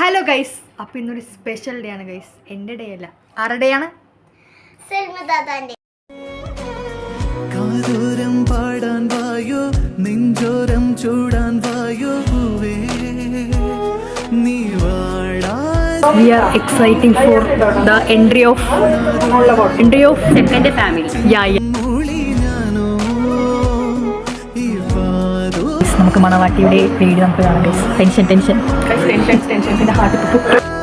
Hello guys, അപ്പോൾ ഇന്നൊരു special day ആണ് ഗൈസ്. എൻ്റെ ഡേ അല്ല, ആരുടെ ഡേ ആണ്? പാടാൻ വായോ നെഞ്ചോരം ചൂടാൻ വായോ നീ We are exciting for the entry of second family. Yeah. നമുക്ക് മണവാട്ടിയുടെ പേര് നമുക്ക് കാണാം ഗൈസ്. ടെൻഷൻ പിന്നെ ഹാർട്ട്